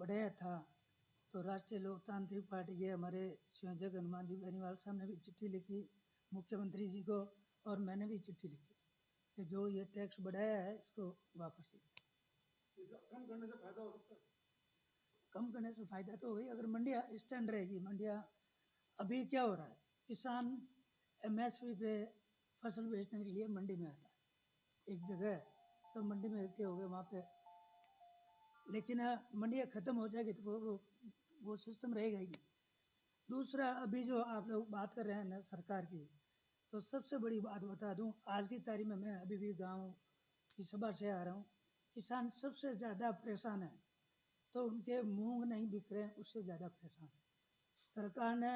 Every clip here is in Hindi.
बढ़ाया था, तो राष्ट्रीय लोकतांत्रिक पार्टी के हमारे संयोजक हनुमान जी बेनीवाल साहब ने भी चिट्ठी लिखी मुख्यमंत्री जी को, और मैंने भी चिट्ठी लिखी कि जो ये टैक्स बढ़ाया है इसको वापस कम करने से फायदा हो सकता है। कम करने से फायदा तो होगी अगर मंडियाँ स्टैंड रहेगी। मंडियाँ अभी क्या हो रहा है, किसान MSP पे फसल बेचने के लिए मंडी में आता है, एक जगह सब मंडी में इकट्ठे हो गए वहाँ पे, लेकिन मंडियाँ ख़त्म हो जाएगी तो वो सिस्टम रहेगा ही नहीं। दूसरा, अभी जो आप लोग बात कर रहे हैं ना सरकार की, तो सबसे बड़ी बात बता दूं, आज की तारीख में मैं अभी भी गांव की सभा से आ रहा हूं, किसान सबसे ज़्यादा परेशान है। तो उनके मूंग नहीं बिक रहे हैं, उससे ज़्यादा परेशान है। सरकार ने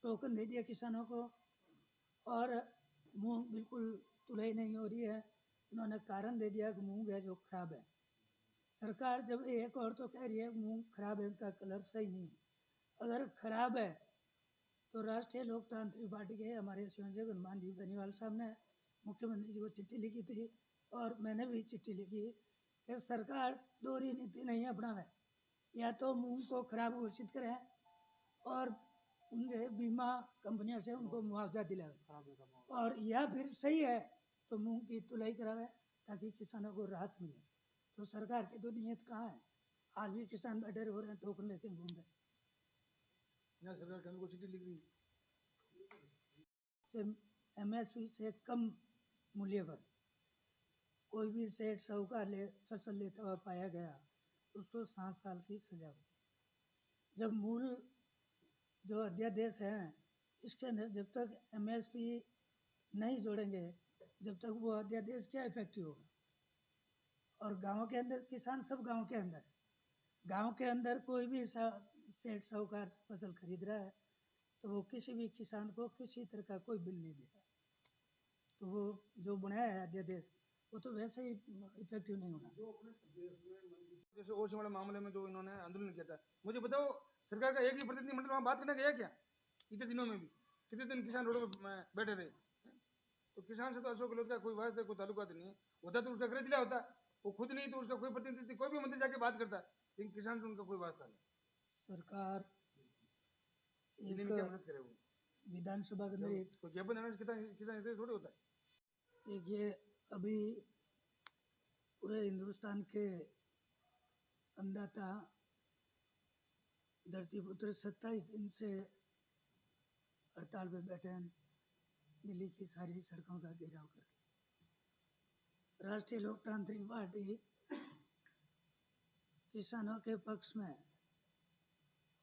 टोकन दे दिया किसानों को और मूंग बिल्कुल तुलाई नहीं हो रही है। उन्होंने कारण दे दिया कि मूंग है जो खराब है। सरकार जब एक और तो कह रही है मूंग खराब है, उनका कलर सही नहीं है। अगर खराब है तो राष्ट्रीय लोकतांत्रिक पार्टी के हमारे संयोजक हनुमान जी बेनीवाल साहब ने मुख्यमंत्री जी को चिट्ठी लिखी थी, और मैंने भी चिट्ठी लिखी कि सरकार दोहरी नीति नहीं अपनावे, या तो मूंग को खराब घोषित करें और उनसे बीमा कंपनियों से उनको मुआवजा दिलावे, और या फिर सही है तो मूंग की तुलाई करावे ताकि किसानों को राहत मिले। तो सरकार की तो नीयत कहाँ है? आज भी किसान बैठे हो रहे हैं, टोकन लेके घूम रहे हैं। सरकार केंद्र को चिट्ठी लिख रही से MSP से कम मूल्य पर कोई भी सेठ साहूकार फसल लेता हुआ पाया गया उसको 7 साल की सजा हो। जब मूल जो अध्यादेश है इसके अंदर जब तक MSP नहीं जोड़ेंगे, जब तक वो अध्यादेश क्या इफेक्टिव होगा? और गांव के अंदर किसान सब गांव के अंदर कोई भी सेठ साहूकार फसल खरीद रहा है तो वो किसी भी किसान को किसी तरह का कोई बिल नहीं देगा। तो वो जो बनाया है अध्यादेश वो तो वैसे ही इफेक्टिव नहीं होना। जो अपने देश में जैसे ओसी वाले मामले में जो इन्होंने आंदोलन किया था, मुझे बताओ सरकार का एक भी प्रतिनिधिमंडल वहाँ बात करने गया क्या इतने दिनों में भी? कितने दिन किसान रोडों में बैठे रहे? तो किसान से तो अशोक गहलोत का कोई वास्ता कोई ताल्लुका नहीं है। होता तो उसका गृह जिला होता, वो खुद नहीं तो उसका कोई प्रतिनिधि कोई भी मंत्री जाके बात करता, लेकिन किसान से उनका कोई वास्ता नहीं। सरकार दिल्ली में क्या मदद करे वो? विधानसभा के अंदर कोई ज्ञापन देना किसान इसे थोड़ी होता है। एक ये अभी पूरे हिंदुस्तान के अन्नदाता धरती पुत्र 27 दिन से हड़ताल पे बैठे हैं, दिल्ली की सारी सड़कों का घेराव करके। राष्ट्रीय लोकतांत्रिक पार्टी किसानों के पक्ष में,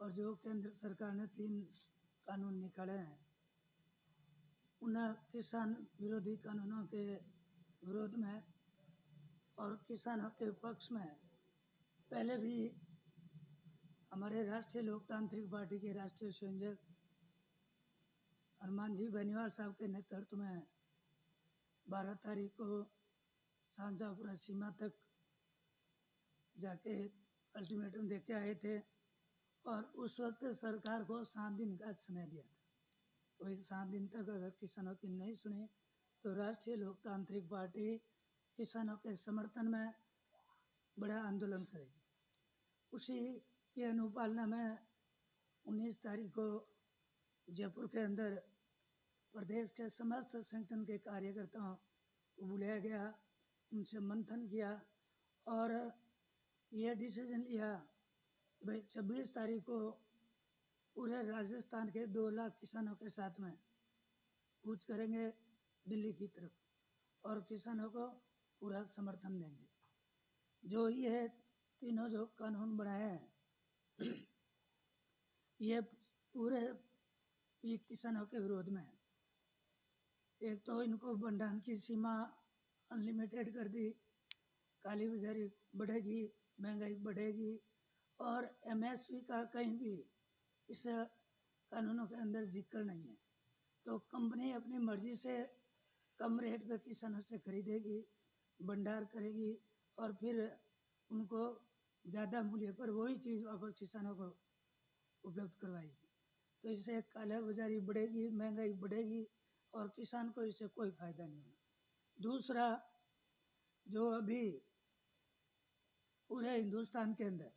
और जो केंद्र सरकार ने 3 कानून निकाले हैं उन किसान विरोधी कानूनों के विरोध में और किसानों के पक्ष में पहले भी हमारे राष्ट्रीय लोकतांत्रिक पार्टी के राष्ट्रीय संयोजक हनुमान जी बेनीवाल साहब के नेतृत्व में 12 तारीख को शाहजहाँपुरा सीमा तक जाके अल्टीमेटम दे के आए थे, और उस वक्त सरकार को 7 दिन का समय दिया था। तो इस 7 दिन तक अगर किसानों की नहीं सुनी तो राष्ट्रीय लोकतांत्रिक पार्टी किसानों के समर्थन में बड़ा आंदोलन करेगी। उसी की अनुपालना में 19 तारीख को जयपुर के अंदर प्रदेश के समस्त संगठन के कार्यकर्ताओं को बुलाया गया, उनसे मंथन किया और यह डिसीजन लिया भाई 26 तारीख को पूरे राजस्थान के 2 लाख किसानों के साथ में कूच करेंगे दिल्ली की तरफ और किसानों को पूरा समर्थन देंगे। जो ये तीनों जो कानून बनाए हैं ये पूरे ये किसानों के विरोध में है। एक तो इनको भंडारण की सीमा अनलिमिटेड कर दी, काली बाजारी बढ़ेगी, महंगाई बढ़ेगी और MSP का कहीं भी इस कानूनों के अंदर जिक्र नहीं है। तो कंपनी अपनी मर्जी से कम रेट पर किसानों से खरीदेगी, भंडार करेगी और फिर उनको ज़्यादा मूल्य पर वही चीज़ वापस किसानों को उपलब्ध करवाएगी। तो इससे काला बाजारी बढ़ेगी, महंगाई बढ़ेगी और किसान को इससे कोई फायदा नहीं होगा। दूसरा, जो अभी पूरे हिंदुस्तान के अंदर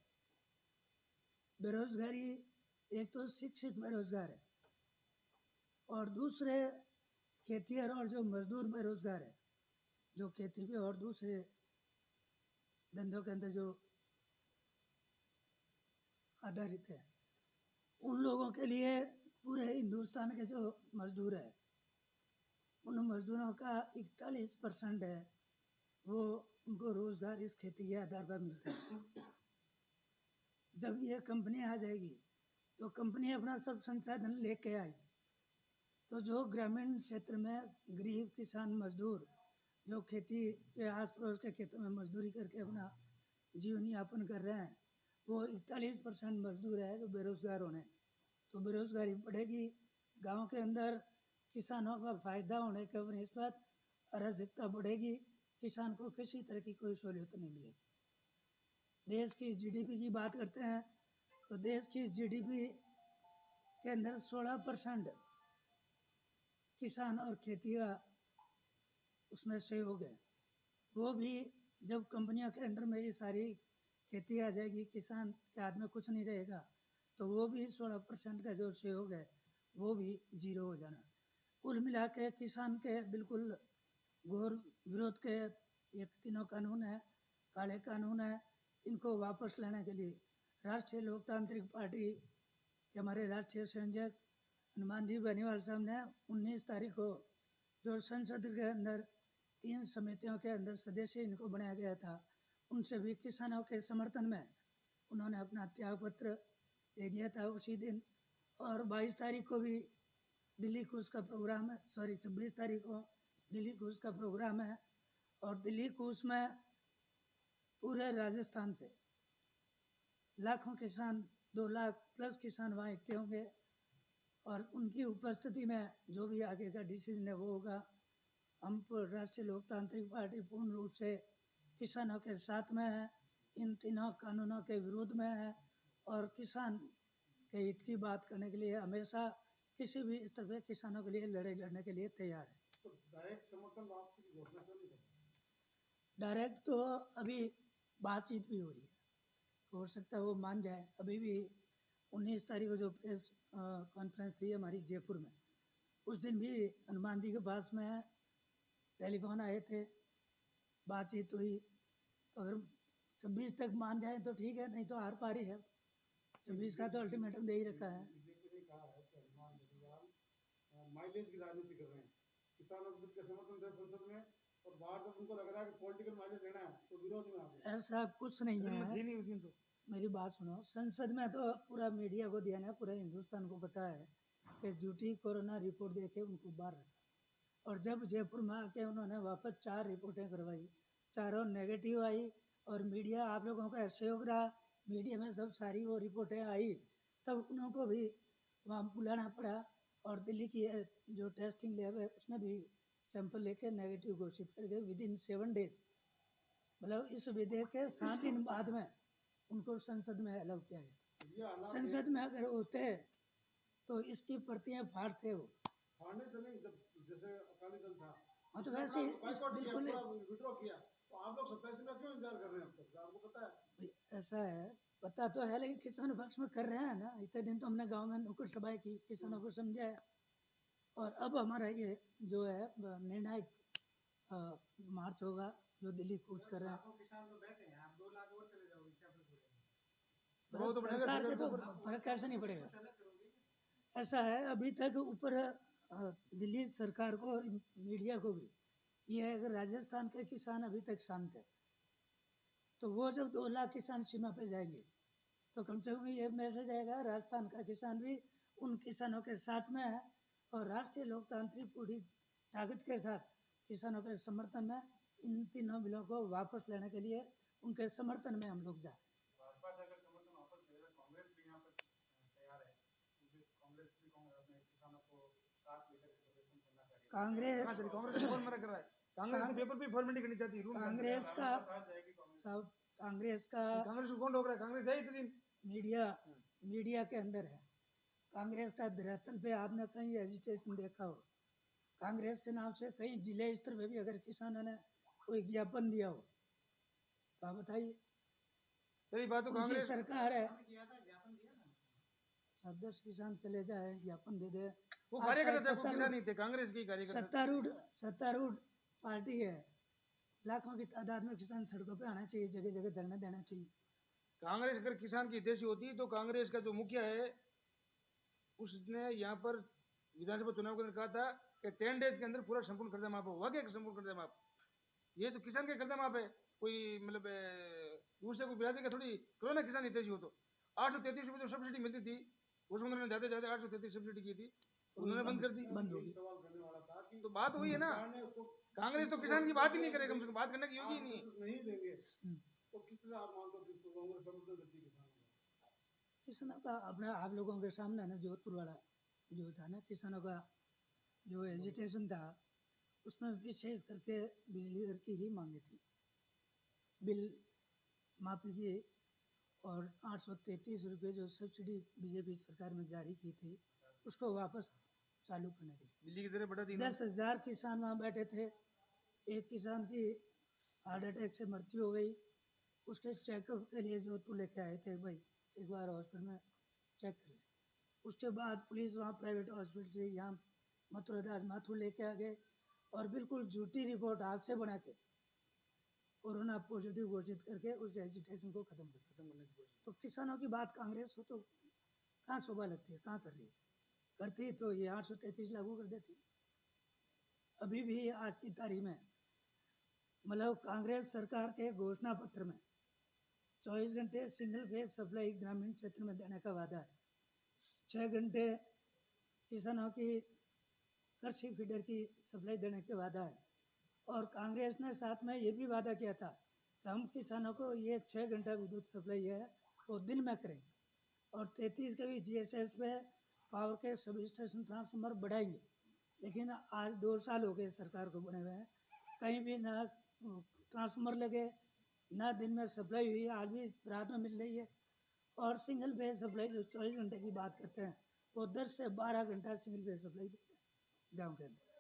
बेरोजगारी, एक तो शिक्षित बेरोजगार है और दूसरे खेतिहर और जो मजदूर बेरोजगार है, जो खेती पे और दूसरे धंधों के अंदर जो आधारित है, उन लोगों के लिए पूरे हिंदुस्तान के जो मजदूर है, उन मजदूरों का 41% है वो उनको रोजगार इस खेती के आधार पर मिलता है। जब ये कंपनी आ जाएगी तो कंपनी अपना सब संसाधन लेके आएगी, तो जो ग्रामीण क्षेत्र में गरीब किसान मजदूर जो खेती के आस पड़ोस के खेतों में मजदूरी करके अपना जीवन यापन कर रहे हैं, वो 41% मजदूर है जो बेरोजगार होने, तो बेरोजगारी बढ़ेगी। गांव के अंदर किसानों का फायदा होने के निस्बत अराजकता बढ़ेगी, किसान को किसी तरह की कोई सहूलियत नहीं मिलेगी। देश की जीडीपी की बात करते हैं तो देश की जीडीपी के अंदर 16% किसान और खेती का उसमें सहयोग है। वो भी जब कंपनियों के अंडर में ये सारी खेती आ जाएगी, किसान के हाथ में कुछ नहीं रहेगा, तो वो भी 16% का जो सहयोग है वो भी जीरो हो जाना। कुल मिला के किसान के बिल्कुल घोर विरोध के ये तीनों कानून है, काले कानून है। इनको वापस लाने के लिए राष्ट्रीय लोकतांत्रिक पार्टी के हमारे राष्ट्रीय संयोजक हनुमान जी बेनीवाल साहब ने 19 तारीख को जो संसद के अंदर 3 समितियों के अंदर सदस्य इनको बनाया गया था, उनसे भी किसानों के समर्थन में उन्होंने अपना त्याग पत्र दे दिया था उसी दिन। और 22 तारीख को भी दिल्ली कूच का प्रोग्राम है, 26 तारीख को दिल्ली कूच का प्रोग्राम है। और दिल्ली कूच में पूरे राजस्थान से लाखों किसान, 2 लाख प्लस किसान वहाँ इकट्ठे होंगे और उनकी उपस्थिति में जो भी आगे का डिसीजन है वो होगा। हम राष्ट्रीय लोकतांत्रिक पार्टी पूर्ण रूप से किसानों के साथ में है, इन तीनों कानूनों के विरोध में है और किसान के हित की बात करने के लिए हमेशा किसी भी स्तर पर किसानों के लिए लड़ाई लड़ने के लिए तैयार है। तो डायरेक्ट समर्थन वापसी की घोषणा क्यों नहीं करते? डायरेक्ट तो अभी बातचीत भी हो रही है, हो सकता है वो मान जाए। अभी भी 19 तारीख को जो प्रेस कॉन्फ्रेंस थी हमारी जयपुर में, उस दिन भी हनुमान जी के पास में टेलीफोन आए थे, बातचीत हुई। तो अगर 26 तक मान जाए तो ठीक है, नहीं तो आर पार ही है। 26 का तो अल्टीमेटम दे ही रखा है। बीजेपी ने कहा है कि हनुमान केजरीवाल माइलेज की राजनीति कर रहे हैं, किसानों को के समर्थन दे संसद में और बाहर जब उनको लग रहा है कि पॉलिटिकल माइलेज लेना है तो विरोध में आ गए। ऐसा कुछ नहीं है, तो मेरी बात सुनो। संसद में तो पूरा मीडिया को दिया ना, पूरे हिंदुस्तान को पता है कि झूठी कोरोना रिपोर्ट देके उनको बाहर रखा। और जब जयपुर में आके उन्होंने वापस 4 रिपोर्टें करवाई, चारों नेगेटिव आई और मीडिया आप लोगों का सहयोग रहा, मीडिया में सब सारी वो रिपोर्टें आई, तब उनको भी वहाँ बुलाना पड़ा। और दिल्ली की जो टेस्टिंग लैब है उसने भी सैंपल लेके नेगेटिव घोषित करके विदिन 7 डेज, मतलब इस विधेयक के 7 दिन बाद में उनको संसद में अलाउ किया गया। संसद में अगर होते तो इसकी प्रतियां फाड़ते वो। फाड़ने से नहीं, जब जैसे अकाली दल था, हाँ तो वैसे बिल्कुल विड्रॉ किया, तो आप लोग 27 दिन का क्यों इंतजार कर रहे हैं? अब तक आपको पता है ऐसा है, पता तो है, लेकिन किसान पक्ष में कर रहे हैं ना। इतने दिन तो हमने गांव में नुक्कड़ सभाएं की, किसानों को समझाया। और अब हमारा ये जो है निर्णायक मार्च होगा जो दिल्ली कूच कर रहे हैं। किसान तो बैठे हैं, आप 2 लाख और चले जाओगे, क्या फर्क पड़ेगा? तो सरकार के तो फर्क कैसे नहीं पड़ेगा। ऐसा है, अभी तक ऊपर दिल्ली सरकार को और मीडिया को भी ये है कि राजस्थान के किसान अभी तक शांत है, तो वो जब 2 लाख किसान सीमा पे जाएंगे तो कम से कम ये मैसेज आएगा राजस्थान का किसान भी उन किसानों के साथ में है और राष्ट्रीय लोकतांत्रिक पूरी ताकत के साथ किसानों के समर्थन में इन तीनों बिलों को वापस लेने के लिए उनके समर्थन में हम लोग जाए। भाजपा से अगर समर्थन वापस लेगा, कांग्रेस भी यहाँ पर तैयार है, क्योंकि कांग्रेस भी अपने किसानों को साथ लेकर प्रदर्शन करना चाहिए। कांग्रेस कौन मना कर रहा है? कांग्रेस तो पेपर पे फॉर्मेलिटी करनी चाहती है, रूल कांग्रेस का सब, कांग्रेस को कौन रोक रहा है? कांग्रेस है इतने दिन मीडिया के अंदर है। कांग्रेस का धरातल पे आपने कहीं एजिटेशन देखा हो? कांग्रेस के नाम से कहीं जिले स्तर पे भी अगर किसानों ने कोई ज्ञापन दिया हो तो आप बताइए। सही बात तो कांग्रेस सरकार है, 10 किसान चले जाए ज्ञापन दे दे। वो आज कार्यकर्ता थे, शायद कोई किसान नहीं थे, कांग्रेस के ही कार्यकर्ता थे। सत्तारूढ़ पार्टी है, लाखों की तादाद में किसान सड़कों पे आना चाहिए, जगह जगह धरना देना चाहिए। कांग्रेस अगर किसान की हितैषी होती तो कांग्रेस का जो मुखिया है उसने यहाँ पर विधानसभा चुनाव के अंदर कहा था कि 10 डेज के अंदर पूरा संपूर्ण कर्जा माफ होगा, क्या संपूर्ण कर्जा माफ। ये तो किसान का कर्जा माफ है, कोई मतलब दूसरे को बिरादरी का थोड़ी करो ना, किसान हितैषी हो तो। 833 रुपये जो सब्सिडी मिलती थी उस उन्होंने ज्यादा ज्यादा 833 सब्सिडी की थी, उन्होंने बंद कर दी, बंद होगी। तो बात हुई है ना। कांग्रेस तो किसान की बात ही नहीं करे, कम से कम बात करने की योग्य ही नहीं है। नहीं देंगे तो किस तरह आप मानते हो कि कांग्रेस समर्थन करती है किसानों का? किसानों का अपना आप लोगों के सामने ना जोधपुर वाला जो था ना, किसानों का जो एजिटेशन था उसमें विशेष करके बिजली दर की ही मांगे थी। बिल माफी की और 833 रुपये जो सब्सिडी बीजेपी सरकार में जारी की थी उसको वापस चालू करने की। दिल्ली की तरह बढ़ा दी 10,000 किसान वहाँ बैठे थे। एक किसान की हार्ट अटैक से मृत्यु हो गई, उसके चेकअप के लिए जोधपुर लेके आए थे, भाई एक बार हॉस्पिटल में चेक कर ले। उसके बाद पुलिस वहाँ प्राइवेट हॉस्पिटल से यहाँ मथुरा दास माथुर लेके आ गए और बिल्कुल झूठी रिपोर्ट हाथ से बना के कोरोना पॉजिटिव घोषित करके उस एजिटेशन को खत्म करने की कोशिश। तो किसानों की बात कांग्रेस हो तो कहाँ शोभा लगती है, कहाँ कर रही है? करती तो ये 833 लागू कर देती। अभी भी आज की तारीख में मतलब कांग्रेस सरकार के घोषणा पत्र में 24 घंटे सिंगल फेज सप्लाई ग्रामीण क्षेत्र में देने का वादा है। 6 घंटे किसानों की कृषि फीडर की सप्लाई देने का वादा है। और कांग्रेस ने साथ में ये भी वादा किया था कि हम किसानों को ये 6 घंटा विद्युत सप्लाई है वो दिन में करेंगे और 33 के भी GSS पे पावर के सब स्टेशन ट्रांसफार्मर बढ़ाएंगे। लेकिन आज 2 साल हो गए सरकार को बने हुए हैं, कहीं भी ना ट्रांसफार्मर लगे ना दिन में सप्लाई हुई, आज भी रात में मिल रही है। और सिंगल फेज सप्लाई जो 24 घंटे की बात करते हैं वो 10 से 12 घंटा सिंगल फेज सप्लाई देते हैं गाँव के अंदर।